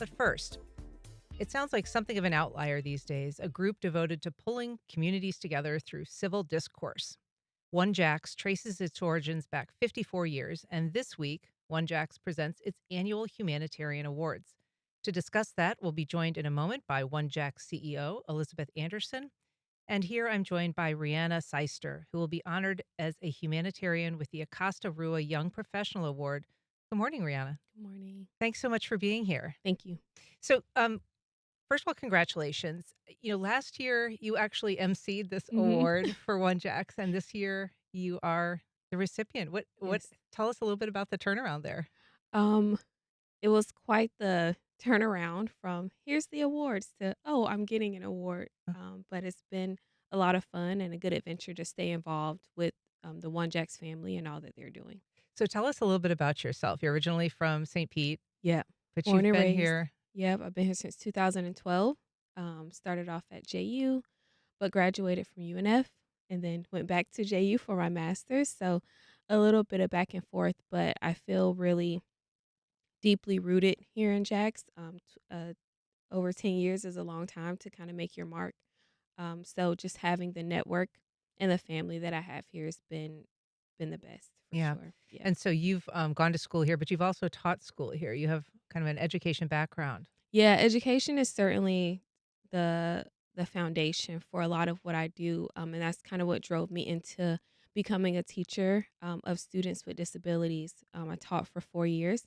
But first, it sounds like something of an outlier these days, a group devoted to pulling communities together through civil discourse. OneJax traces its origins back 54 years, and this week, OneJax presents its annual Humanitarian Awards. To discuss that, we'll be joined in a moment by OneJax CEO Elizabeth Andersen. And here I'm joined by Rhianna Scyster, who will be honored as a humanitarian with the Acosta-Rua Young Professional Award. Good morning, Rhianna. Good morning. Thanks so much for being here. Thank you. So, first of all, congratulations. Last year you actually emceed this Mhm. award for OneJax, and this year you are the recipient. What Yes. tell us a little bit about the turnaround there. Um, it was quite the turnaround from here's the awards to I'm getting an award. Uh, But it's been a lot of fun and a good adventure to stay involved with the One Jacks family and all that they're doing. So tell us a little bit about yourself. You're originally from St. Pete, Yeah. but Born you've and been raised. here. Yep. I've been here since 2012. Started off at JU, but graduated from UNF and then went back to JU for my master's. So a little bit of back and forth, but I feel really deeply rooted here in Jax. Over 10 years is a long time to kind of make your mark. So just having the network and the family that I have here has been the best for Yeah. sure. Yeah. And so you've gone to school here, but you've also taught school here. You have kind of an education background. Yeah, education is certainly the the foundation for a lot of what I do. And that's kind of what drove me into becoming a teacher of students with disabilities. I taught for 4 years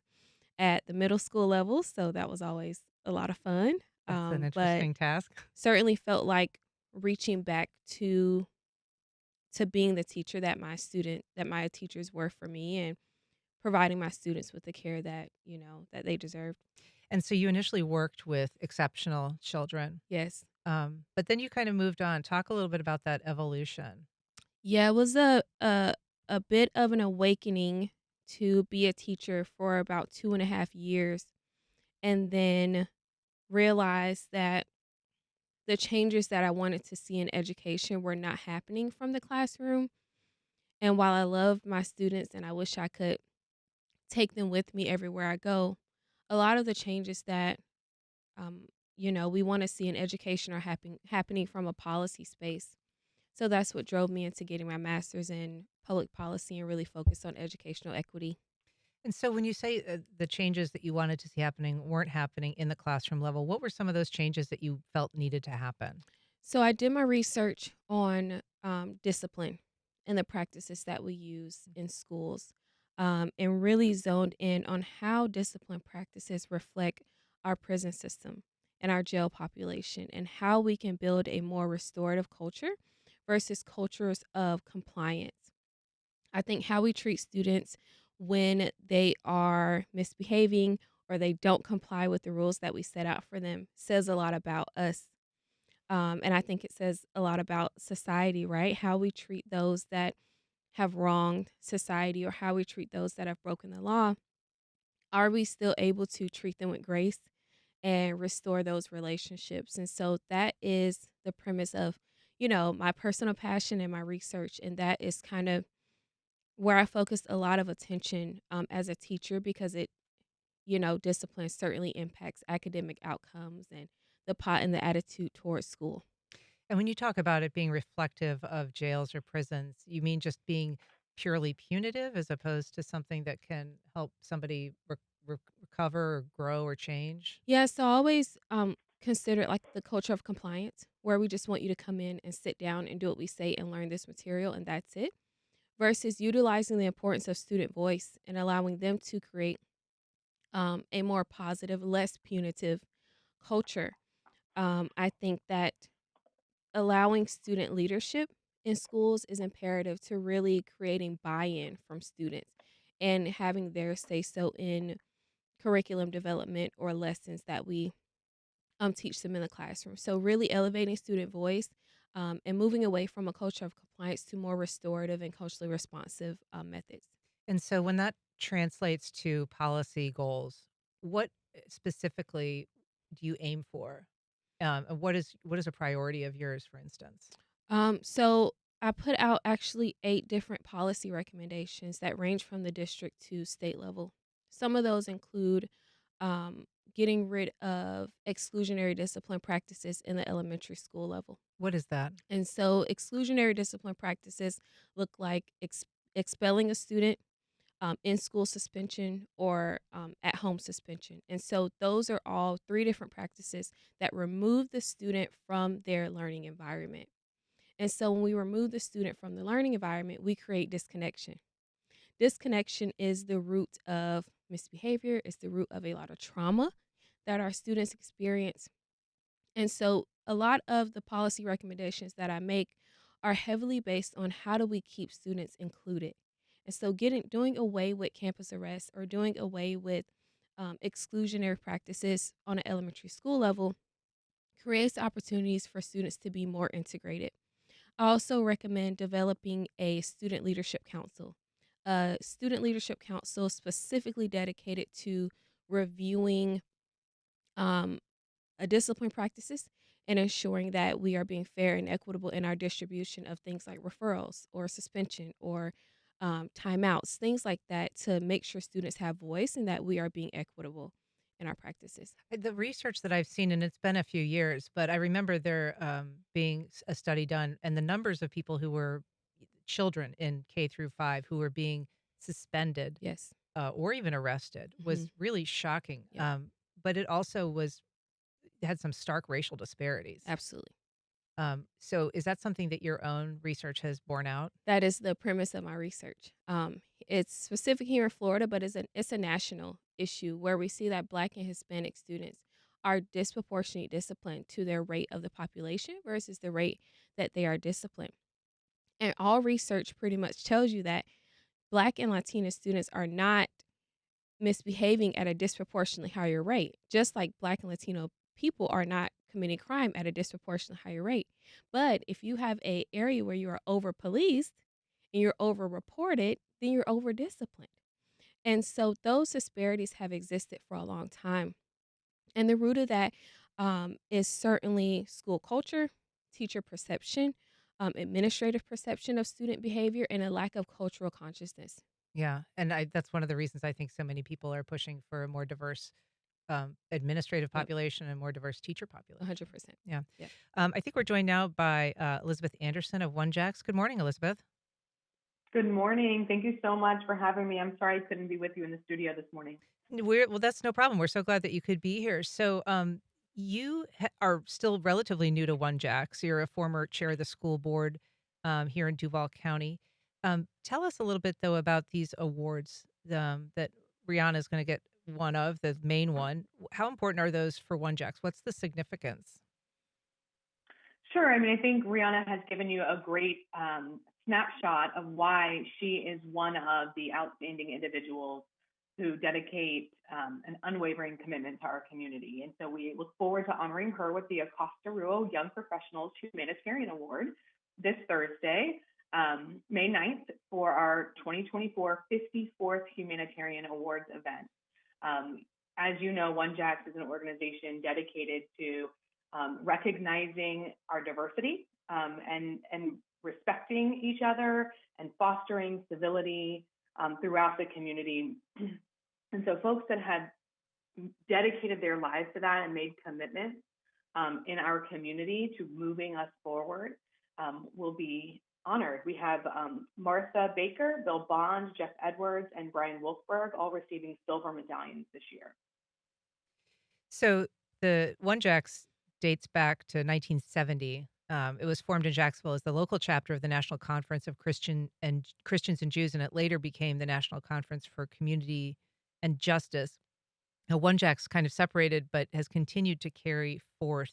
at the middle school level, so that was always a lot of fun. That's an But interesting task. certainly felt like reaching back to being the teacher that my teachers were for me and providing my students with the care that they deserved. And so you initially worked with exceptional children. Yes. But then you kind of moved on. Talk a little bit about that evolution. Yeah, it was a bit of an awakening to be a teacher for about 2.5 years and then realize that the changes that I wanted to see in education were not happening from the classroom. And while I love my students and I wish I could take them with me everywhere I go, a lot of the changes that we want to see in education are happening from a policy space. So that's what drove me into getting my master's in public policy and really focus on educational equity. And so when you say the changes that you wanted to see happening weren't happening in the classroom level, what were some of those changes that you felt needed to happen? So I did my research on discipline and the practices that we use in schools, and really zoned in on how discipline practices reflect our prison system and our jail population and how we can build a more restorative culture versus cultures of compliance. I think how we treat students when they are misbehaving or they don't comply with the rules that we set out for them says a lot about us. And I think it says a lot about society, right? How we treat those that have wronged society or how we treat those that have broken the law. Are we still able to treat them with grace and restore those relationships? And so that is the premise of, my personal passion and my research. And that is kind of where I focused a lot of attention as a teacher because discipline certainly impacts academic outcomes and the attitude towards school. And when you talk about it being reflective of jails or prisons, you mean just being purely punitive as opposed to something that can help somebody recover or grow or change? Yeah, so I always consider it like the culture of compliance, where we just want you to come in and sit down and do what we say and learn this material, and that's it, versus utilizing the importance of student voice and allowing them to create a more positive, less punitive culture. I think that allowing student leadership in schools is imperative to really creating buy-in from students and having their say so in curriculum development or lessons that we teach them in the classroom. So really elevating student voice and moving away from a culture of compliance to more restorative and culturally responsive methods. And so when that translates to policy goals, what specifically do you aim for? And what is a priority of yours, for instance? So I put out actually 8 different policy recommendations that range from the district to state level. Some of those include um, getting rid of exclusionary discipline practices in the elementary school level. What is that? And so exclusionary discipline practices look like expelling a student, in school suspension, or at home suspension. And so those are all three different practices that remove the student from their learning environment. And so when we remove the student from the learning environment, we create disconnection. Disconnection is the root of misbehavior, it's the root of a lot of trauma that our students experience. And so a lot of the policy recommendations that I make are heavily based on how do we keep students included. And so doing away with campus arrest or doing away with exclusionary practices on an elementary school level creates opportunities for students to be more integrated. I also recommend developing a student leadership council. A student leadership council specifically dedicated to reviewing um, discipline practices and ensuring that we are being fair and equitable in our distribution of things like referrals or suspension or timeouts, things like that, to make sure students have voice and that we are being equitable in our practices. The research that I've seen, and it's been a few years, but I remember there being a study done, and the numbers of people who were children in K through 5 who were being suspended Yes. or even arrested Hmm. was really shocking. Yep. But it also had some stark racial disparities. Absolutely. So is that something that your own research has borne out? That is the premise of my research. It's specific here in Florida, but it's a national issue where we see that Black and Hispanic students are disproportionately disciplined to their rate of the population versus the rate that they are disciplined. And all research pretty much tells you that Black and Latina students are not misbehaving at a disproportionately higher rate, just like Black and Latino people are not committing crime at a disproportionately higher rate. But if you have a area where you are over policed and you're over reported, then you're over disciplined. And so those disparities have existed for a long time. And the root of that is certainly school culture, teacher perception, administrative perception of student behavior, and a lack of cultural consciousness. Yeah, and that's one of the reasons I think so many people are pushing for a more diverse administrative Yep, population and more diverse teacher population. 100%. Yeah. Yep. I think we're joined now by Elizabeth Andersen of OneJax. Good morning, Elizabeth. Good morning. Thank you so much for having me. I'm sorry I couldn't be with you in the studio this morning. Well, that's no problem. We're so glad that you could be here. So, are still relatively new to OneJax. You're a former chair of the school board here in Duval County. Tell us a little bit though about these awards that Rihanna is going to get one of, the main one. How important are those for OneJax? What's the significance? Sure. I mean, I think Rihanna has given you a great snapshot of why she is one of the outstanding individuals who dedicate an unwavering commitment to our community. And so we look forward to honoring her with the Acosta-Rua Young Professionals Humanitarian Award this Thursday, May 9th, for our 2024 54th Humanitarian Awards event. Um, as you know, OneJax is an organization dedicated to recognizing our diversity and respecting each other and fostering civility throughout the community. And so folks that have dedicated their lives to that and made commitments in our community to moving us forward will be honored. We have Martha Baker, Bill Bond, Jeff Edwards, and Brian Wolfberg all receiving silver medallions this year. So the OneJax dates back to 1970. It was formed in Jacksonville as the local chapter of the National Conference of Christians and Jews, and it later became the National Conference for Community and Justice. Now, OneJax kind of separated, but has continued to carry forth,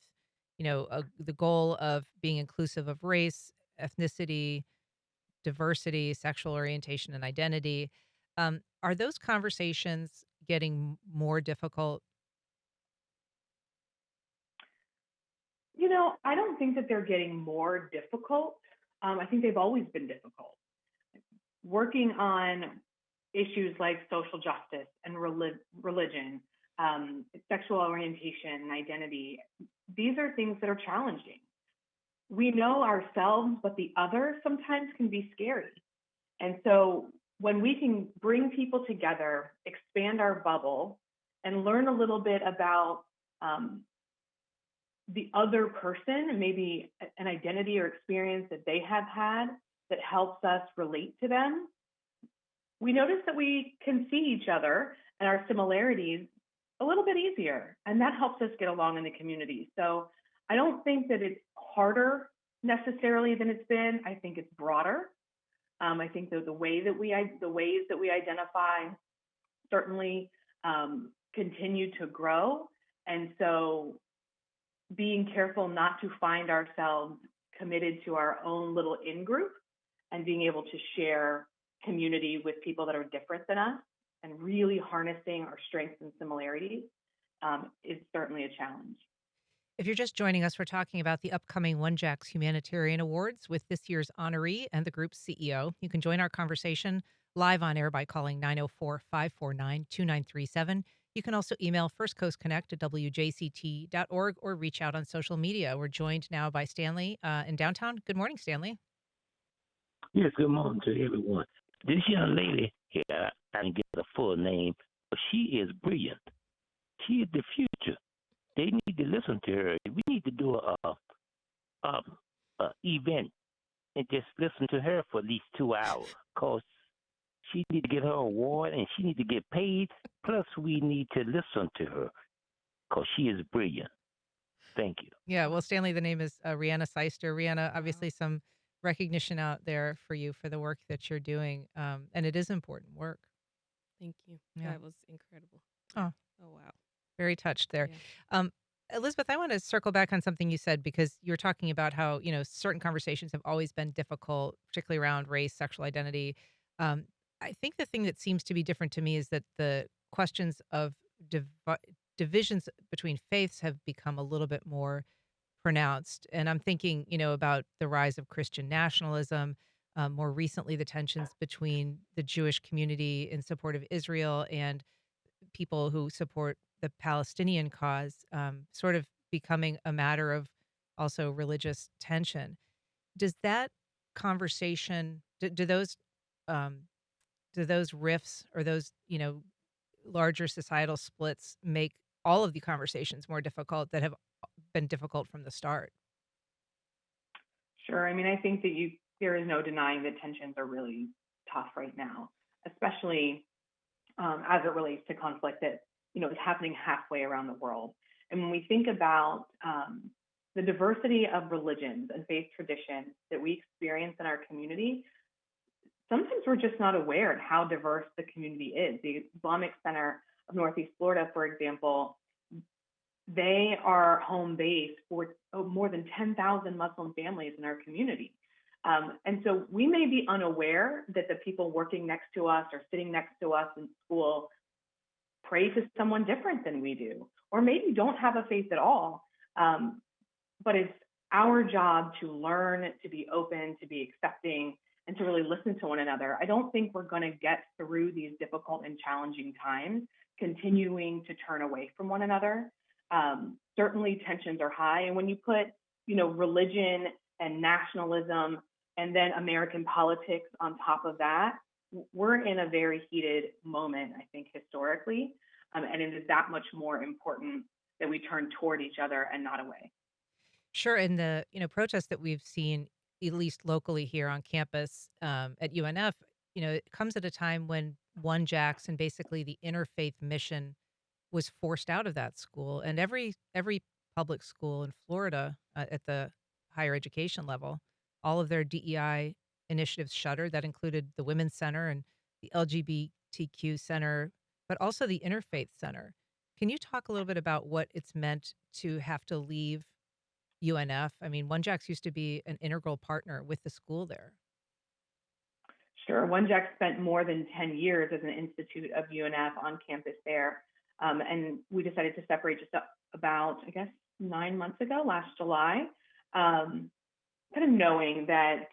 the goal of being inclusive of race, ethnicity, diversity, sexual orientation, and identity. Are those conversations getting more difficult? You know, I don't think that they're getting more difficult. I think they've always been difficult. Working on issues like social justice and religion, sexual orientation and identity, these are things that are challenging. We know ourselves, but the other sometimes can be scary. And so when we can bring people together, expand our bubble, and learn a little bit about um, the other person, maybe an identity or experience that they have had that helps us relate to them, we notice that we can see each other and our similarities a little bit easier. And that helps us get along in the community. So I don't think that it's harder necessarily than it's been. I think it's broader. I think that the ways that we identify certainly continue to grow. And so being careful not to find ourselves committed to our own little in group and being able to share community with people that are different than us and really harnessing our strengths and similarities is certainly a challenge. If you're just joining us, we're talking about the upcoming OneJax Humanitarian Awards with this year's honoree and the group's CEO. You can join our conversation live on air by calling 904-549-2937. You can also email First Coast Connect at wjct.org or reach out on social media. We're joined now by Stanley in downtown. Good morning, Stanley. Yes, good morning to everyone. This young lady here, I didn't get the full name, but she is brilliant. She is the future. They need to listen to her. We need to do a event and just listen to her for at least 2 hours, cause she need to get her award and she need to get paid. Plus, we need to listen to her, cause she is brilliant. Thank you. Yeah, well, Stanley, the name is Rhianna Scyster. Rhianna, Wow. obviously some recognition out there for you for the work that you're doing. And it is important work. Thank you. Yeah. That was incredible. Yeah. Oh, Oh, wow. very touched there. Yeah. Um, Elizabeth, I want to circle back on something you said because you were talking about how, certain conversations have always been difficult, particularly around race, sexual identity. Um, I think the thing that seems to be different to me is that the questions of divi- divisions between faiths have become a little bit more pronounced. And I'm thinking, about the rise of Christian nationalism, more recently, the tensions between the Jewish community in support of Israel and people who support the Palestinian cause, sort of becoming a matter of also religious tension. Does that conversation, um, do those rifts or those, larger societal splits make all of the conversations more difficult that have been difficult from the start? Sure. I mean, I think that there is no denying that tensions are really tough right now, especially as it relates to conflict that is happening halfway around the world. And when we think about the diversity of religions and faith traditions that we experience in our community, sometimes we're just not aware of how diverse the community is. The Islamic Center of Northeast Florida, for example, they are home base for more than 10,000 Muslim families in our community. And so we may be unaware that the people working next to us or sitting next to us in school pray to someone different than we do, or maybe don't have a faith at all. But it's our job to learn, to be open, to be accepting, and to really listen to one another. I don't think we're going to get through these difficult and challenging times continuing to turn away from one another. Certainly tensions are high. And when you put, religion and nationalism and then American politics on top of that, we're in a very heated moment, I think, historically. And it is that much more important that we turn toward each other and not away. Sure. And the, protests that we've seen, at least locally here on campus at UNF, it comes at a time when One Jacks and basically the interfaith mission was forced out of that school. And every public school in Florida at the higher education level, all of their DEI initiatives shuttered. That included the Women's Center and the LGBTQ Center, but also the Interfaith Center. Can you talk a little bit about what it's meant to have to leave UNF? I mean, OneJax used to be an integral partner with the school there. Sure. OneJax spent more than 10 years as an institute of UNF on campus there. And we decided to separate just about, I guess, 9 months ago, last July, kind of knowing that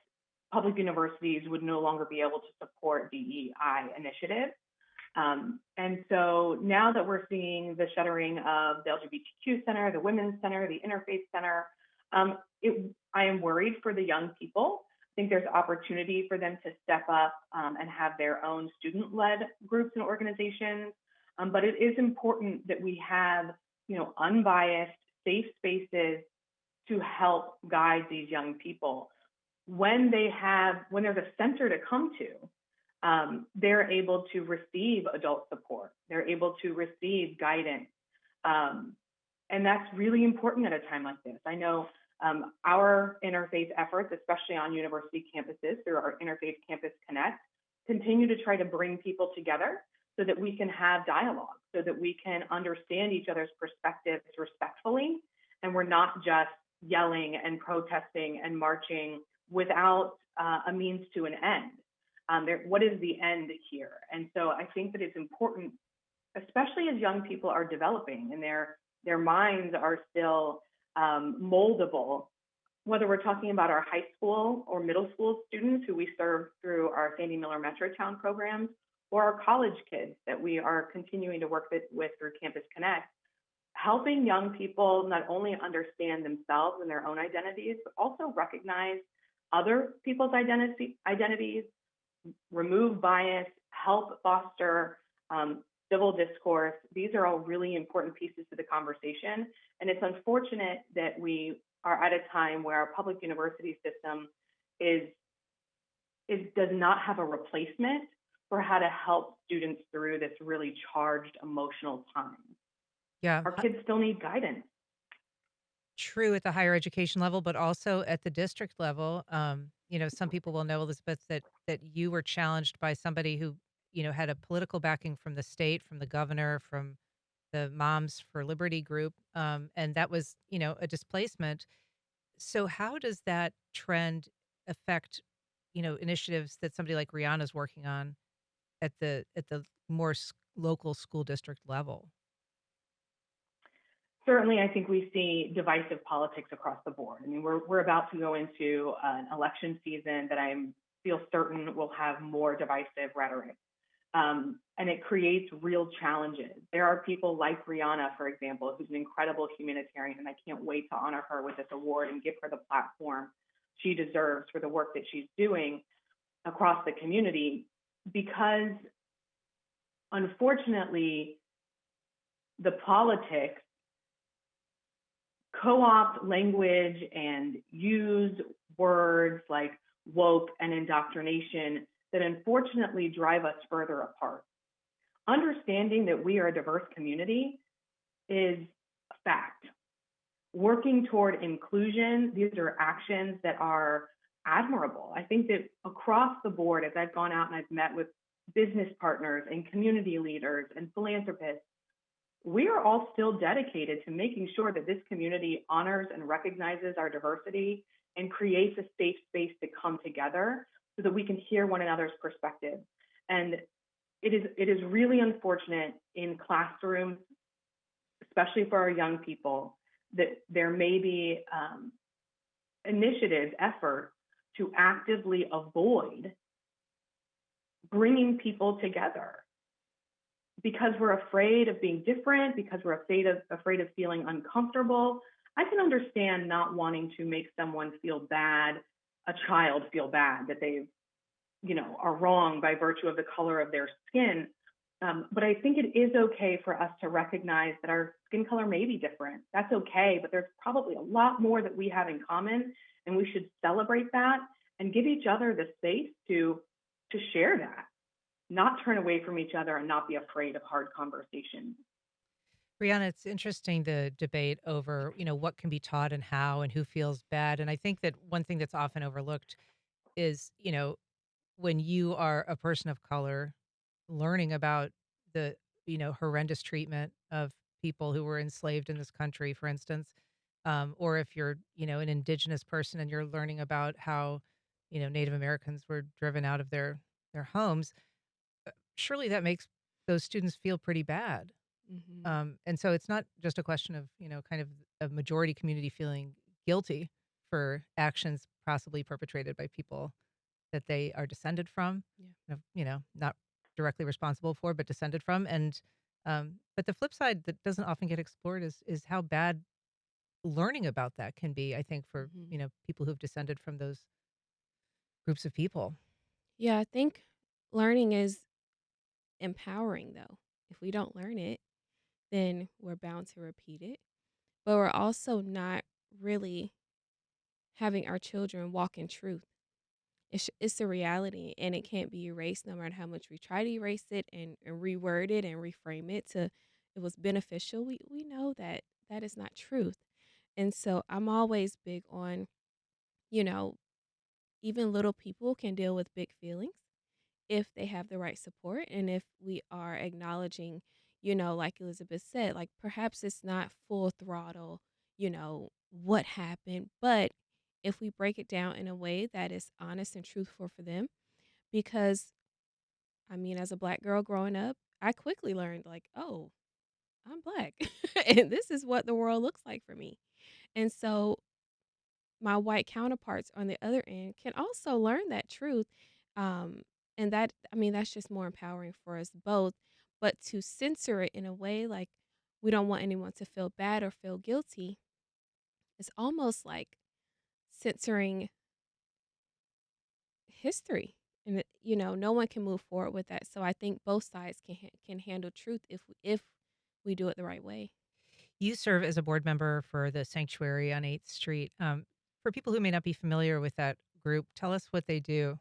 public universities would no longer be able to support DEI initiatives. And so now that we're seeing the shuttering of the LGBTQ Center, the Women's Center, the Interfaith Center, I am worried for the young people. I think there's opportunity for them to step up and have their own student-led groups and organizations, But it is important that we have, unbiased, safe spaces to help guide these young people. When there's a center to come to, they're able to receive adult support. They're able to receive guidance. Um, and that's really important at a time like this. I know our interfaith efforts, especially on university campuses through our Interfaith Campus Connect, continue to try to bring people together so that we can have dialogue, so that we can understand each other's perspectives respectfully, and we're not just yelling and protesting and marching without a means to an end. What is the end here? And so I think that it's important, especially as young people are developing and their minds are still moldable, whether we're talking about our high school or middle school students who we serve through our Sandy Miller Metrotown programs, or our college kids that we are continuing to work with through Campus Connect, helping young people not only understand themselves and their own identities, but also recognize other people's identities, remove bias, help foster civil discourse. These are all really important pieces to the conversation. And it's unfortunate that we are at a time where our public university system does not have a replacement for how to help students through this really charged emotional time. Yeah. Our kids still need guidance. True at the higher education level, but also at the district level. Some people will know, Elizabeth, that you were challenged by somebody who, had a political backing from the state, from the governor, from the Moms for Liberty group, and that was, a displacement. So how does that trend affect, initiatives that somebody like Rihanna's working on at the more local school district level? Certainly, I think we see divisive politics across the board. I mean, we're about to go into an election season that I feel certain will have more divisive rhetoric. And it creates real challenges. There are people like Rhianna, for example, who's an incredible humanitarian, and I can't wait to honor her with this award and give her the platform she deserves for the work that she's doing across the community, because unfortunately, the politics co-opt language and use words like woke and indoctrination that unfortunately drive us further apart. Understanding that we are a diverse community is a fact. Working toward inclusion, these are actions that are admirable. I think that across the board, as I've gone out and I've met with business partners and community leaders and philanthropists, we are all still dedicated to making sure that this community honors and recognizes our diversity and creates a safe space to come together so that we can hear one another's perspective. And it is really unfortunate in classrooms, especially for our young people, that there may be initiatives, effort to actively avoid bringing people together because we're afraid of being different, because we're afraid of feeling uncomfortable. I can understand not wanting to make someone feel bad, a child feel bad that they, are wrong by virtue of the color of their skin. But I think it is okay for us to recognize that our skin color may be different. That's okay, but there's probably a lot more that we have in common, and we should celebrate that and give each other the space to share that, not turn away from each other and not be afraid of hard conversations. Brianna, it's interesting the debate over, what can be taught and how and who feels bad. And I think that one thing that's often overlooked is, when you are a person of color learning about the, horrendous treatment of people who were enslaved in this country, for instance, or if you're, an indigenous person and you're learning about how, Native Americans were driven out of their homes, surely that makes those students feel pretty bad. Mhm. And so it's not just a question of, kind of a majority community feeling guilty for actions possibly perpetrated by people that they are descended from, Yeah. not directly responsible for, but descended from. And but the flip side that doesn't often get explored is how bad learning about that can be, I think, for, Mhm. people who've descended from those groups of people. Yeah, I think learning is empowering though. If we don't learn it, then we're bound to repeat it. But we're also not really having our children walk in truth. It's a reality, and it can't be erased no matter how much we try to erase it and reword it and reframe it to it was beneficial. We know that that is not truth. And so I'm always big on, you know, even little people can deal with big feelings if they have the right support and if we are acknowledging, like Elizabeth said, like perhaps it's not full throttle, what happened, but if we break it down in a way that is honest and truthful for them, because I mean, as a Black girl growing up, I quickly learned, like, oh, I'm Black, and this is what the world looks like for me. And so my white counterparts on the other end can also learn that truth. Um, and that, I mean, that's just more empowering for us both. But to censor it in a way like we don't want anyone to feel bad or feel guilty, it's almost like censoring history. And, no one can move forward with that. So I think both sides can handle truth if we do it the right way. You serve as a board member for the Sanctuary on 8th Street. For people who may not be familiar with that group, tell us what they do.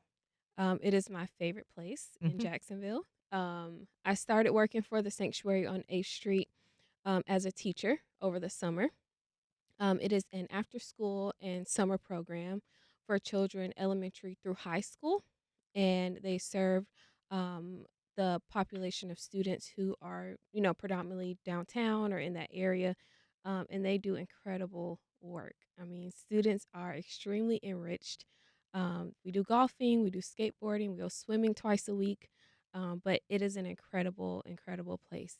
It is my favorite place in Mhm. Jacksonville. I started working for the Sanctuary on 8th Street as a teacher over the summer. It is an after school and summer program for children elementary through high school, and they serve um, the population of students who are, predominantly downtown or in that area, and they do incredible work. I mean, students are extremely enriched. We do golfing, we do skateboarding, we go swimming twice a week, but it is an incredible, incredible place.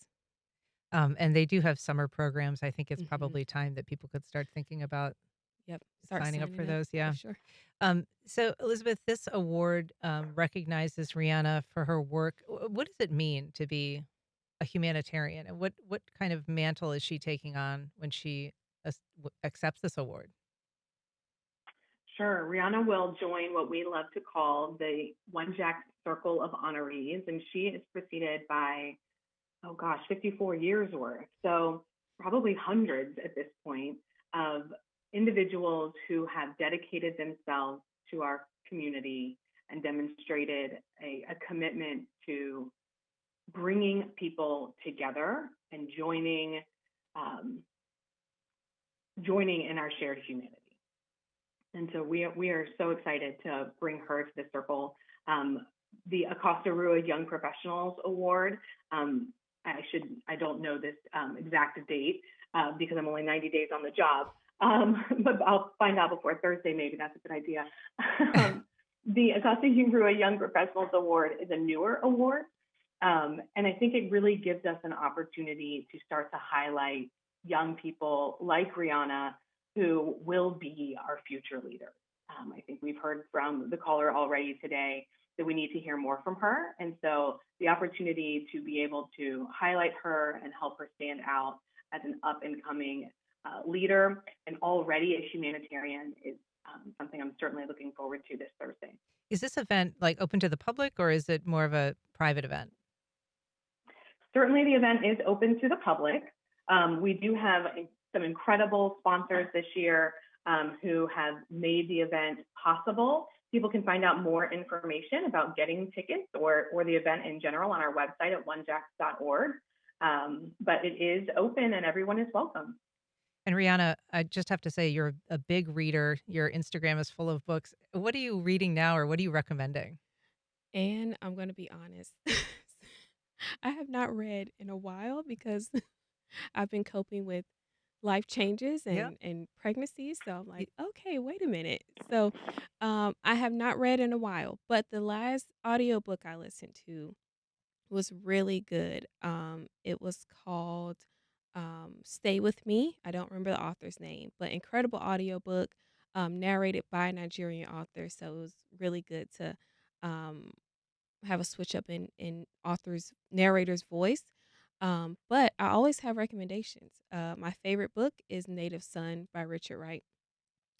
And they do have summer programs. I think it's Hmm. probably time that people could start thinking about Yep, start signing up for signing up those. for Yeah. sure. So, Elizabeth, this award recognizes Rihanna for her work. What does it mean to be a humanitarian, and what kind of mantle is she taking on when she accepts this award? Sure. Rihanna will join what we love to call the OneJax Circle of Honorees, and she is preceded by, oh gosh, 54 years worth. So probably hundreds at this point of individuals who have dedicated themselves to our community and demonstrated a commitment to bringing people together and um, joining in our shared humanity. And so we are so excited to bring her to the circle. Um, the Acosta-Rua Young Professionals Award. I don't know this exact date because I'm only 90 days on the job, but I'll find out before Thursday. Maybe that's a good idea. The Acosta-Rua Young Professionals Award is a newer award, and I think it really gives us an opportunity to start to highlight young people like Rihanna who will be our future leaders. I think we've heard from the caller already today that we need to hear more from her. And so the opportunity to be able to highlight her and help her stand out as an up and coming leader and already a humanitarian is something I'm certainly looking forward to this Thursday. Is this event like open to the public, or is it more of a private event? Certainly, the event is open to the public. We do have some incredible sponsors this year who have made the event possible. People can find out more information about getting tickets or the event in general on our website at onejax.org. But it is open and everyone is welcome. And Rihanna, I just have to say, you're a big reader. Your Instagram is full of books. What are you reading now, or what are you recommending? And I'm going to be honest. I have not read in a while because I've been coping with life changes Yep. and pregnancies. So I'm Y- like, okay, wait a minute. So I have not read in a while, but the last audiobook I listened to was really good. It was called Stay With Me. I don't remember the author's name, but incredible audiobook, narrated by a Nigerian author. So it was really good to um, have a switch up in author's narrator's voice. But I always have recommendations. My favorite book is Native Son by Richard Wright.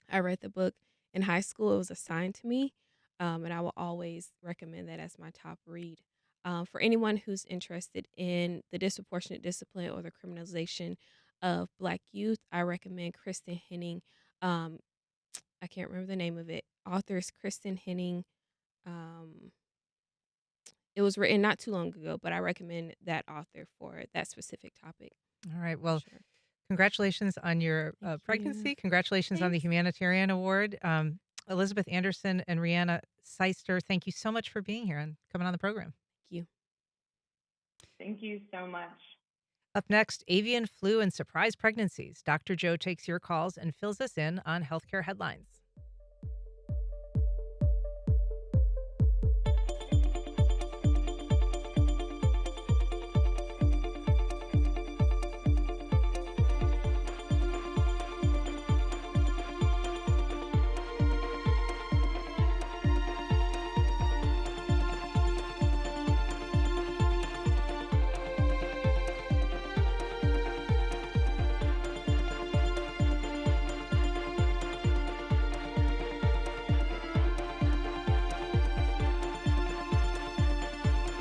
I read the book in high school. It was assigned to me, and I will always recommend that as my top read. For anyone who's interested in the disproportionate discipline or the criminalization of Black youth, I recommend Kristen Henning. Um, I can't remember the name of it. Author is Kristen Henning. Um, it was written not too long ago, but I recommend that author for that specific topic All right. for Well, sure. congratulations on your Thank you. pregnancy. Congratulations on the Thanks. Humanitarian Award. Elizabeth Andersen and Rhianna Scyster, thank you so much for being here and coming on the program. Thank you. Thank you so much. Up next, avian flu and surprise pregnancies. Dr. Joe takes your calls and fills us in on healthcare headlines.